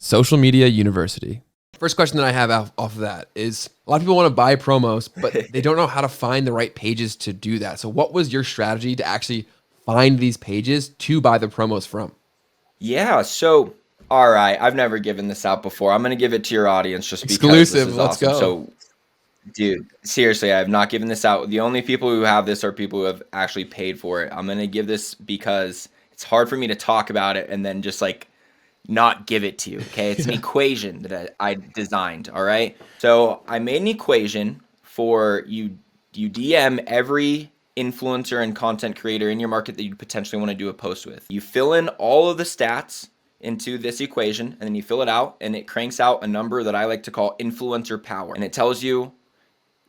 Social Media University. First question that I have off of that is a lot of people want to buy promos, but they don't know how to find the right pages to do that. So what was your strategy to actually find these pages to buy the promos from? Yeah, so all right, I've never given this out before. I'm going to give it to your audience just because this Exclusive. is Let's awesome. go. So, dude, seriously, I have not given this out. The only people who have this are people who have actually paid for it. I'm going to give this because it's hard for me to talk about it and then just like not give it to you. Okay. It's an equation that I designed. All right. So I made an equation for you. You DM every influencer and content creator in your market that you potentially want to do a post with. You fill in all of the stats into this equation and then you fill it out and it cranks out a number that I like to call influencer power. And it tells you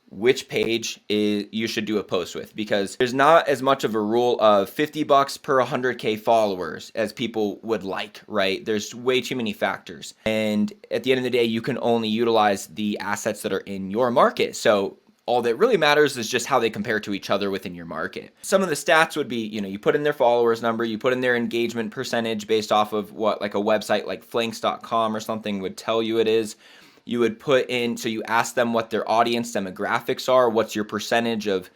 which page you should do a post with, because there's not as much of a rule of $50 per 100K followers as people would like, right? There's way too many factors. And at the end of the day, you can only utilize the assets that are in your market. So all that really matters is just how they compare to each other within your market. Some of the stats would be, you put in their followers number, you put in their engagement percentage based off of what like a website like flanks.com or something would tell you it is. You would put in, so you ask them what their audience demographics are, what's your percentage of,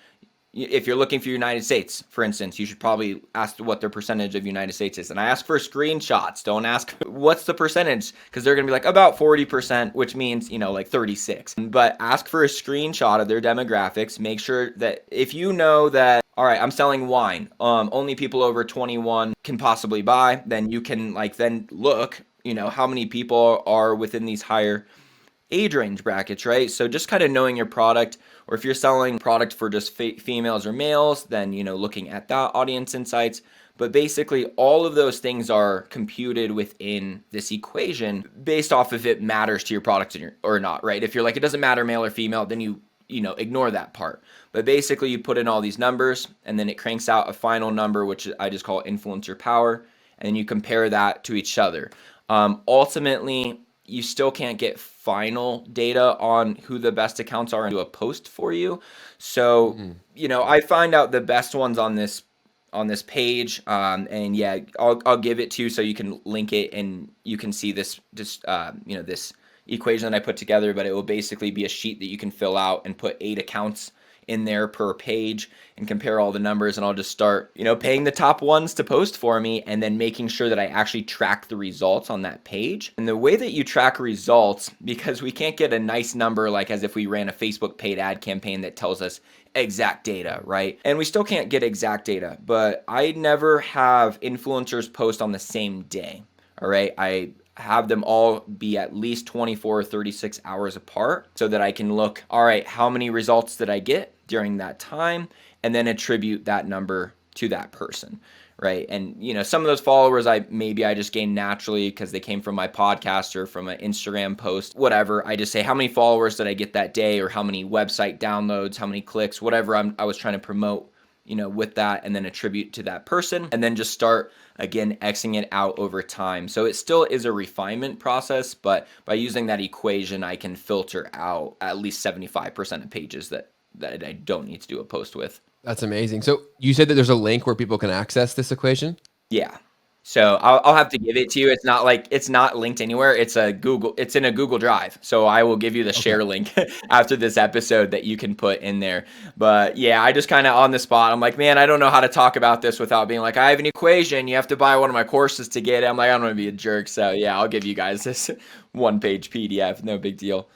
if you're looking for United States, for instance, you should probably ask what their percentage of United States is. And I ask for screenshots. Don't ask what's the percentage, because they're going to be like about 40%, which means, like 36. But ask for a screenshot of their demographics. Make sure that if you know that, all right, I'm selling wine, only people over 21 can possibly buy, then you can then look, how many people are within these higher age range brackets, right? So just kind of knowing your product, or if you're selling product for just females or males, then, looking at that audience insights. But basically all of those things are computed within this equation based off if it matters to your product or not, right? If you're like, it doesn't matter male or female, then you ignore that part. But basically you put in all these numbers and then it cranks out a final number, which I just call influencer power. And then you compare that to each other. Ultimately, you still can't get final data on who the best accounts are and do a post for you. So, I find out the best ones on this page. And yeah, I'll give it to you so you can link it and you can see this equation that I put together, but it will basically be a sheet that you can fill out and put 8 accounts in there per page and compare all the numbers. And I'll just start, paying the top ones to post for me and then making sure that I actually track the results on that page. And the way that you track results, because we can't get a nice number like as if we ran a Facebook paid ad campaign that tells us exact data, right? And we still can't get exact data, but I never have influencers post on the same day. All right. I have them all be at least 24 or 36 hours apart so that I can look, all right, how many results did I get during that time? And then attribute that number to that person, right? And, some of those followers I just gained naturally because they came from my podcast or from an Instagram post, whatever. I just say, how many followers did I get that day, or how many website downloads, how many clicks, whatever I was trying to promote, with that, and then attribute to that person, and then just start again Xing it out over time. So it still is a refinement process, but by using that equation, I can filter out at least 75% of pages that I don't need to do a post with. That's amazing. So you said that there's a link where people can access this equation? Yeah. So I'll have to give it to you. It's not linked anywhere. It's in a Google Drive. So I will give you the share link after this episode that you can put in there. But yeah, I just kind of on the spot, I'm like, man, I don't know how to talk about this without being like, I have an equation. You have to buy one of my courses to get it. I'm like, I don't want to be a jerk. So yeah, I'll give you guys this 1-page PDF. No big deal.